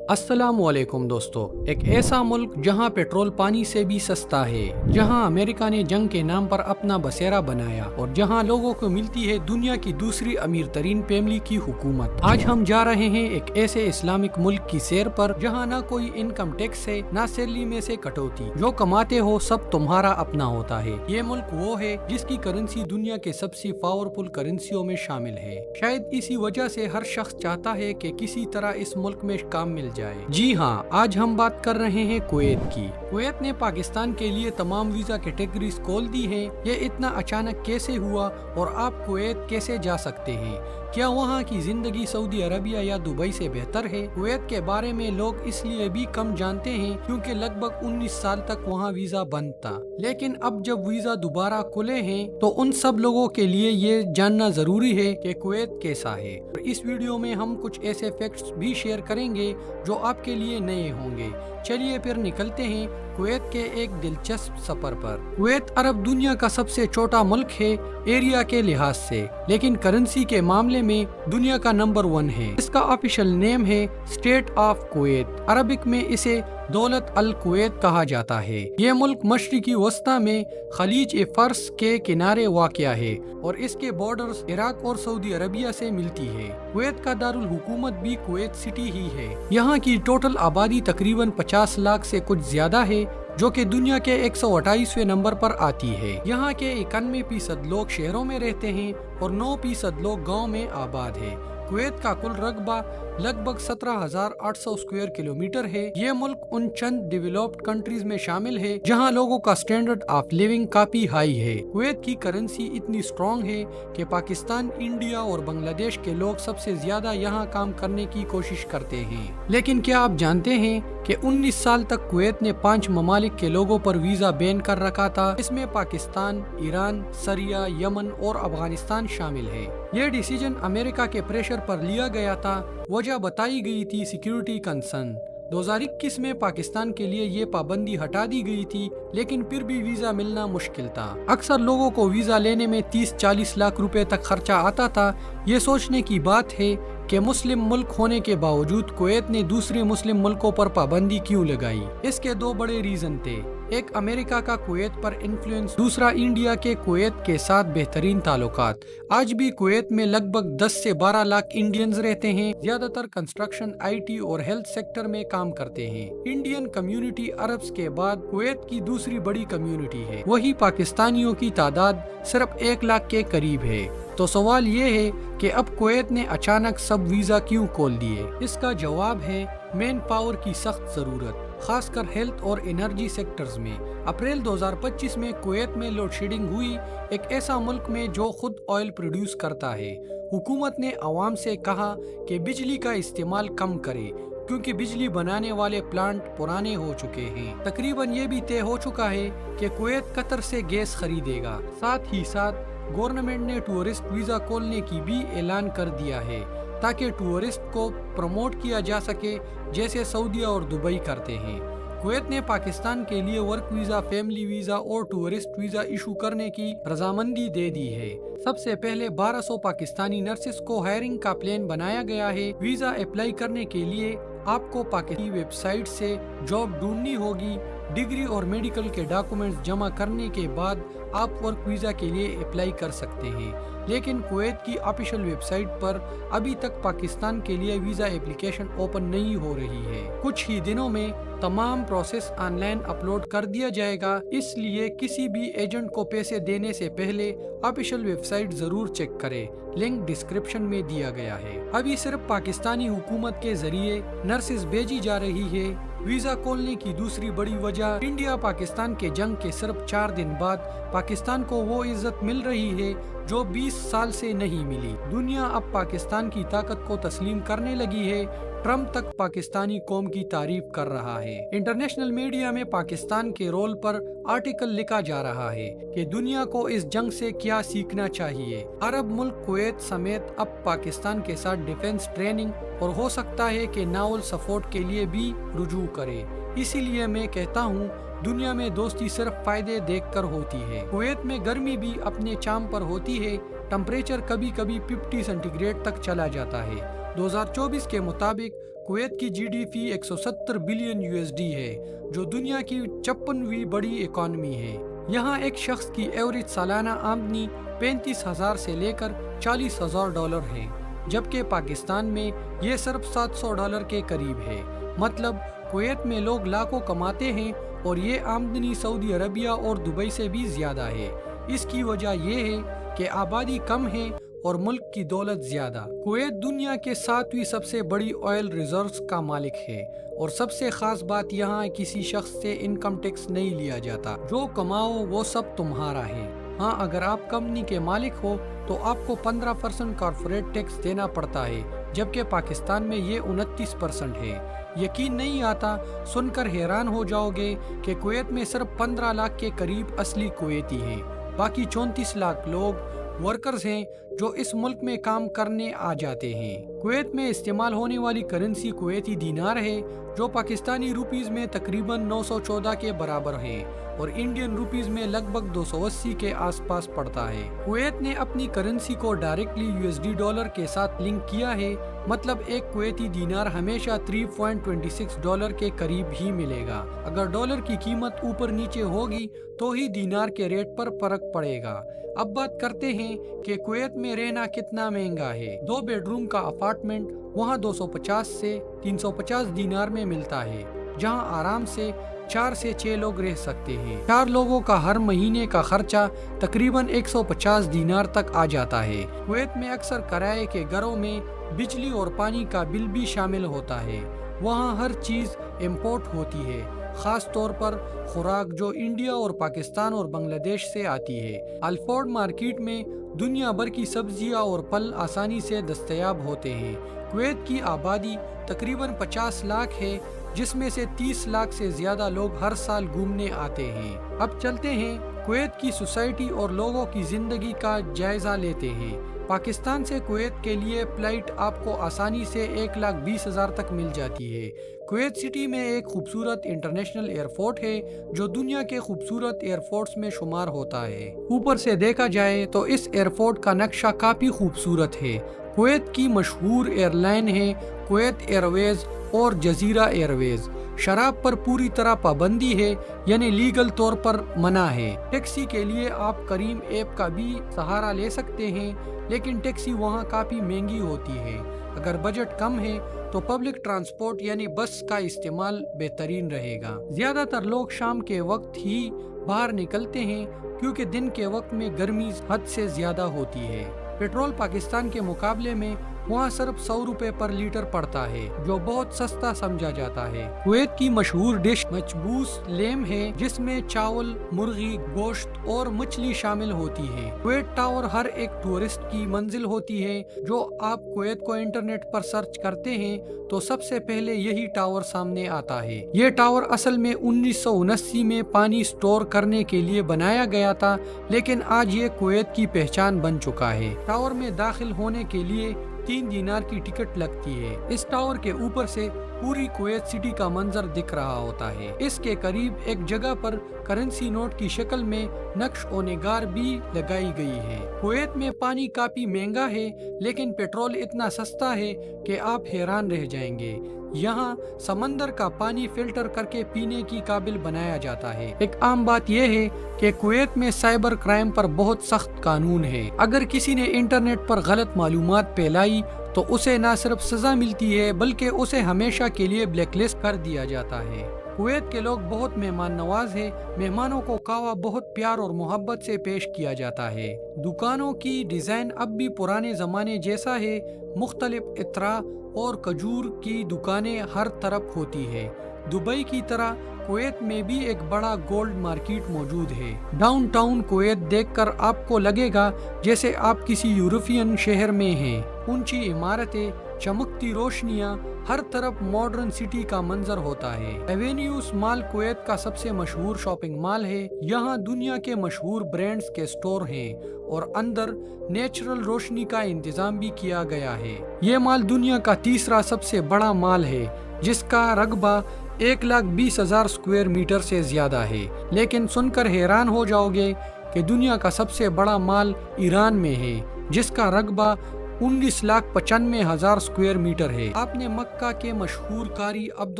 अस्सलाम वालेकुम दोस्तों। एक ऐसा मुल्क जहां पेट्रोल पानी से भी सस्ता है, जहां अमेरिका ने जंग के नाम पर अपना बसेरा बनाया और जहां लोगों को मिलती है दुनिया की दूसरी अमीर तरीन फैमिली की हुकूमत। आज हम जा रहे हैं एक ऐसे इस्लामिक मुल्क की सैर पर जहां ना कोई इनकम टैक्स है, ना सैलरी में से कटौती। जो कमाते हो सब तुम्हारा अपना होता है। ये मुल्क वो है जिसकी करेंसी दुनिया के सबसे पावरफुल करेंसियों में शामिल है। शायद इसी वजह से हर शख्स चाहता है कि किसी तरह इस मुल्क में काम मिल जाए। जी हाँ, आज हम बात कर रहे हैं कुवैत की। कुवैत ने पाकिस्तान के लिए तमाम वीजा कैटेगरीज खोल दी है। ये इतना अचानक कैसे हुआ और आप कुवैत कैसे जा सकते हैं? क्या वहाँ की जिंदगी सऊदी अरबिया या दुबई से बेहतर है? कुवैत के बारे में लोग इसलिए भी कम जानते हैं क्योंकि लगभग 19 साल तक वहाँ वीजा बंद था। लेकिन अब जब वीजा दोबारा खुले हैं तो उन सब लोगों के लिए ये जानना जरूरी है कि कुवैत कैसा है। और इस वीडियो में हम कुछ ऐसे फैक्ट्स भी शेयर करेंगे जो आपके लिए नए होंगे। चलिए फिर निकलते हैं कुवैत के एक दिलचस्प सफर पर। कुवैत अरब दुनिया का सबसे छोटा मुल्क है एरिया के लिहाज से, लेकिन करेंसी के मामले में दुनिया का नंबर 1 है। इसका ऑफिशियल नेम है स्टेट ऑफ कुवैत। अरबिक में इसे दौलत अल कुवैत कहा जाता है। ये मुल्क मशरिकी वस्ता में खलीज ए फारस के किनारे वाक़या है और इसके बॉर्डर्स इराक और सऊदी अरबिया से मिलती है। कुवैत का दारुल हुकूमत भी कुवैत सिटी ही है। यहाँ की टोटल आबादी तकरीबन 50 लाख से कुछ ज्यादा है, जो कि दुनिया के 128वें नंबर पर आती है। यहाँ के 91% लोग शहरों में रहते हैं और 9% लोग गाँव में आबाद है। कुवैत का कुल रकबा लगभग 17,800 स्क्वायर किलोमीटर है। ये मुल्क उन चंद डेवलप्ड कंट्रीज में शामिल है जहां लोगों का स्टैंडर्ड ऑफ लिविंग काफी हाई है। कुवैत की करेंसी इतनी स्ट्रॉन्ग है कि पाकिस्तान, इंडिया और बांग्लादेश के लोग सबसे ज्यादा यहां काम करने की कोशिश करते हैं। लेकिन क्या आप जानते हैं कि 19 साल तक कुवैत ने 5 ममालिक के लोगों पर वीजा बैन कर रखा था। इसमें पाकिस्तान, ईरान, सीरिया, यमन और अफगानिस्तान शामिल है। ये डिसीजन अमेरिका के प्रेशर पर लिया गया था। वजह बताई गई थी सिक्योरिटी कंसर्न। 2021 में पाकिस्तान के लिए ये पाबंदी हटा दी गई थी, लेकिन फिर भी वीजा मिलना मुश्किल था। अक्सर लोगों को वीजा लेने में 30-40 लाख रुपए तक खर्चा आता था। ये सोचने की बात है कि मुस्लिम मुल्क होने के बावजूद कुवैत ने दूसरे मुस्लिम मुल्कों पर पाबंदी क्यों लगाई। इसके 2 बड़े रीजन थे। एक अमेरिका का कुवैत पर इन्फ्लुएंस, दूसरा इंडिया के कुवैत के साथ बेहतरीन ताल्लुकात। आज भी कुवैत में लगभग 10 से 12 लाख इंडियंस रहते हैं। ज्यादातर कंस्ट्रक्शन, IT और हेल्थ सेक्टर में काम करते हैं। इंडियन कम्युनिटी अरब्स के बाद कुवैत की दूसरी बड़ी कम्युनिटी है। वही पाकिस्तानियों की तादाद सिर्फ 1 लाख के करीब है। तो सवाल ये है कि अब कुवैत ने अचानक सब वीजा क्यों खोल दिए? इसका जवाब है मैन पावर की सख्त जरूरत, खासकर हेल्थ और एनर्जी सेक्टर्स में। अप्रैल 2025 में कुवैत में लोड शेडिंग हुई, एक ऐसा मुल्क में जो खुद ऑयल प्रोड्यूस करता है। हुकूमत ने आवाम से कहा कि बिजली का इस्तेमाल कम करे क्योंकि बिजली बनाने वाले प्लांट पुराने हो चुके हैं। तकरीबन ये भी तय हो चुका है कि कुवैत कतर से गैस खरीदेगा। साथ ही साथ गवर्नमेंट ने टूरिस्ट वीजा खोलने की भी ऐलान कर दिया है ताकि टूरिस्ट को प्रमोट किया जा सके, जैसे सऊदी और दुबई करते हैं। कुवैत ने पाकिस्तान के लिए वर्क वीजा, फैमिली वीजा और टूरिस्ट वीजा इशू करने की रजामंदी दे दी है। सबसे पहले 1200 पाकिस्तानी नर्सेस को हायरिंग का प्लान बनाया गया है। वीजा अप्लाई करने के लिए आपको पाकिस्तानी वेबसाइट से जॉब ढूंढनी होगी। डिग्री और मेडिकल के डॉक्यूमेंट्स जमा करने के बाद आप वर्क वीजा के लिए अप्लाई कर सकते हैं। लेकिन कुवैत की ऑफिशियल वेबसाइट पर अभी तक पाकिस्तान के लिए वीजा एप्लीकेशन ओपन नहीं हो रही है। कुछ ही दिनों में तमाम प्रोसेस ऑनलाइन अपलोड कर दिया जाएगा, इसलिए किसी भी एजेंट को पैसे देने से पहले ऑफिशियल वेबसाइट जरूर चेक करें। लिंक डिस्क्रिप्शन में दिया गया है। अभी सिर्फ पाकिस्तानी हुकूमत के जरिए नर्सेस भेजी जा रही है। वीजा खोलने की दूसरी बड़ी वजह, इंडिया पाकिस्तान के जंग के सिर्फ 4 दिन बाद पाकिस्तान को वो इज्जत मिल रही है जो 20 साल से नहीं मिली। दुनिया अब पाकिस्तान की ताकत को तस्लीम करने लगी है। ट्रम्प तक पाकिस्तानी कौम की तारीफ कर रहा है। इंटरनेशनल मीडिया में पाकिस्तान के रोल पर आर्टिकल लिखा जा रहा है कि दुनिया को इस जंग से क्या सीखना चाहिए। अरब मुल्क कुवैत समेत अब पाकिस्तान के साथ डिफेंस ट्रेनिंग और हो सकता है कि नावल सपोर्ट के लिए भी रुजू करे। इसीलिए मैं कहता हूँ दुनिया में दोस्ती सिर्फ फायदे देखकर होती है। कुवैत में गर्मी भी अपने चाम पर होती है। टेम्परेचर कभी कभी 50 सेंटीग्रेड तक चला जाता है। 2024 के मुताबिक कुवैत की GDP 170 बिलियन USD है, जो दुनिया की 56वीं बड़ी इकॉनमी है। यहाँ एक शख्स की एवरेज सालाना आमदनी 35,000 से लेकर $40,000 है, जबकि पाकिस्तान में ये सिर्फ $700 के करीब है। मतलब कुवैत में लोग लाखों कमाते हैं और ये आमदनी सऊदी अरबिया और दुबई से भी ज़्यादा है। इसकी वजह ये है कि आबादी कम है और मुल्क की दौलत ज़्यादा। कुवैत दुनिया के 7वीं सबसे बड़ी ऑयल रिजर्व्स का मालिक है और सबसे ख़ास बात यहाँ किसी शख्स से इनकम टैक्स नहीं लिया जाता। जो कमाओ वो सब तुम्हारा है। हाँ, अगर आप कंपनी के मालिक हो तो आपको 15% कॉर्पोरेट टैक्स देना पड़ता है, जबकि पाकिस्तान में ये 29% है। यकीन नहीं आता, सुनकर हैरान हो जाओगे कि कुवैत में सिर्फ 15 लाख के करीब असली कुवैती हैं। बाकी 34 लाख लोग वर्कर्स हैं जो इस मुल्क में काम करने आ जाते हैं। कुवैत में इस्तेमाल होने वाली करेंसी कुवैती दीनार है, जो पाकिस्तानी रुपीस में तकरीबन 914 के बराबर है और इंडियन रुपीस में लगभग 280 के आसपास पड़ता है। कुवैत ने अपनी करेंसी को डायरेक्टली USD डॉलर के साथ लिंक किया है, मतलब एक कुवैती दीनार हमेशा $3.26 के करीब ही मिलेगा। अगर डॉलर की कीमत ऊपर नीचे होगी तो ही दीनार के रेट पर फर्क पड़ेगा। अब बात करते हैं कि कुवैत में रहना कितना महंगा है। 2 बेडरूम का अपार्टमेंट वहाँ 250 से 350 दीनार में मिलता है, जहाँ आराम से 4 से 6 लोग रह सकते हैं। 4 लोगों का हर महीने का खर्चा तकरीबन 150 दीनार तक आ जाता है। कुवैत में अक्सर किराए के घरों में बिजली और पानी का बिल भी शामिल होता है। वहाँ हर चीज़ इम्पोर्ट होती है, खास तौर पर खुराक जो इंडिया और पाकिस्तान और बांग्लादेश से आती है। अल्फोर्ड मार्केट में दुनिया भर की सब्जियां और फल आसानी से दस्तयाब होते हैं। कुवैत की आबादी तकरीबन 50 लाख है, जिसमें से 30 लाख से ज़्यादा लोग हर साल घूमने आते हैं। अब चलते हैं कुवैत की सोसाइटी और लोगों की ज़िंदगी का जायज़ा लेते हैं। पाकिस्तान से कुवैत के लिए फ़्लाइट आपको आसानी से 1,20,000 तक मिल जाती है। कुवैत सिटी में एक खूबसूरत इंटरनेशनल एयरपोर्ट है, जो दुनिया के खूबसूरत एयरपोर्ट्स में शुमार होता है। ऊपर से देखा जाए तो इस एयरपोर्ट का नक्शा काफ़ी खूबसूरत है। कुवैत की मशहूर एयरलाइन है कुवैत एयरवेज़ और जज़ीरा एयरवेज़। शराब पर पूरी तरह पाबंदी है, यानी लीगल तौर पर मना है। टैक्सी के लिए आप करीम ऐप का भी सहारा ले सकते हैं, लेकिन टैक्सी वहाँ काफ़ी महंगी होती है। अगर बजट कम है तो पब्लिक ट्रांसपोर्ट यानी बस का इस्तेमाल बेहतरीन रहेगा। ज़्यादातर लोग शाम के वक्त ही बाहर निकलते हैं, क्योंकि दिन के वक्त में गर्मी हद से ज़्यादा होती है। पेट्रोल पाकिस्तान के मुकाबले में वहाँ सिर्फ 100 रुपए पर लीटर पड़ता है, जो बहुत सस्ता समझा जाता है। कुवैत की मशहूर डिश मचबूस लेम है, जिसमें चावल, मुर्गी, गोश्त और मछली शामिल होती है। कुवैत टावर हर एक टूरिस्ट की मंजिल होती है। जो आप कुवैत को इंटरनेट पर सर्च करते हैं तो सबसे पहले यही टावर सामने आता है। ये टावर असल में 1979 में पानी स्टोर करने के लिए बनाया गया था, लेकिन आज ये कुवैत की पहचान बन चुका है। टावर में दाखिल होने के लिए 3 दीनार की टिकट लगती है। इस टावर के ऊपर से पूरी कुवैत सिटी का मंजर दिख रहा होता है। इसके करीब एक जगह पर करेंसी नोट की शक्ल में नक्श ओ निगार भी लगाई गई है। कुवैत में पानी काफी महंगा है, लेकिन पेट्रोल इतना सस्ता है कि आप हैरान रह जाएंगे। यहाँ समंदर का पानी फिल्टर करके पीने की काबिल बनाया जाता है। एक आम बात यह है कि कुवैत में साइबर क्राइम पर बहुत सख्त कानून है। अगर किसी ने इंटरनेट पर गलत मालूमात फैलाई तो उसे न सिर्फ सजा मिलती है, बल्कि उसे हमेशा के लिए ब्लैकलिस्ट कर दिया जाता है। कुवैत के लोग बहुत मेहमान नवाज है। मेहमानों को कावा बहुत प्यार और मोहब्बत से पेश किया जाता है। दुकानों की डिज़ाइन अब भी पुराने ज़माने जैसा है। मुख्तलिफ इत्रा और खजूर की दुकानें हर तरफ होती है। दुबई की तरह कुवैत में भी एक बड़ा गोल्ड मार्केट मौजूद है। डाउनटाउन कुवैत देखकर आपको लगेगा जैसे आप किसी यूरोपियन शहर में हैं। ऊंची इमारतें, चमकती रोशनियां, हर तरफ मॉडर्न सिटी का मंजर होता है। एवेन्यूज मॉल कुवैत का सबसे मशहूर शॉपिंग मॉल है। यहाँ दुनिया के मशहूर ब्रांड्स के स्टोर हैं और अंदर नेचुरल रोशनी का इंतजाम भी किया गया है। ये मॉल दुनिया का तीसरा सबसे बड़ा मॉल है, जिसका रकबा 1,20,000 स्क्वायर मीटर से ज्यादा है। लेकिन सुनकर हैरान हो जाओगे कि दुनिया का सबसे बड़ा मॉल ईरान में है, जिसका रकबा 19,95,000 اسکوائر میٹر ہے۔ آپ نے مکہ کے مشہور قاری عبد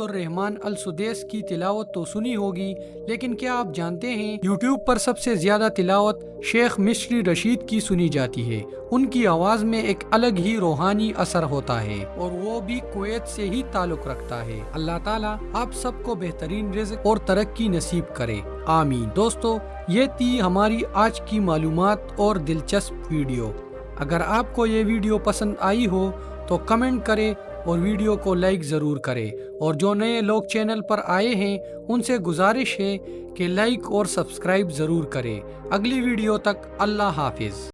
الرحمن السدیس کی تلاوت تو سنی ہوگی، لیکن کیا آپ جانتے ہیں یوٹیوب پر سب سے زیادہ تلاوت شیخ مصری رشید کی سنی جاتی ہے۔ ان کی آواز میں ایک الگ ہی روحانی اثر ہوتا ہے، اور وہ بھی کویت سے ہی تعلق رکھتا ہے۔ اللہ تعالیٰ آپ سب کو بہترین رزق اور ترقی نصیب کرے، آمین۔ دوستو، یہ تھی ہماری آج کی معلومات اور دلچسپ ویڈیو۔ اگر آپ کو یہ ویڈیو پسند آئی ہو تو کمنٹ کرے اور ویڈیو کو لائک ضرور کرے، اور جو نئے لوگ چینل پر آئے ہیں ان سے گزارش ہے کہ لائک اور سبسکرائب ضرور کرے۔ اگلی ویڈیو تک اللہ حافظ۔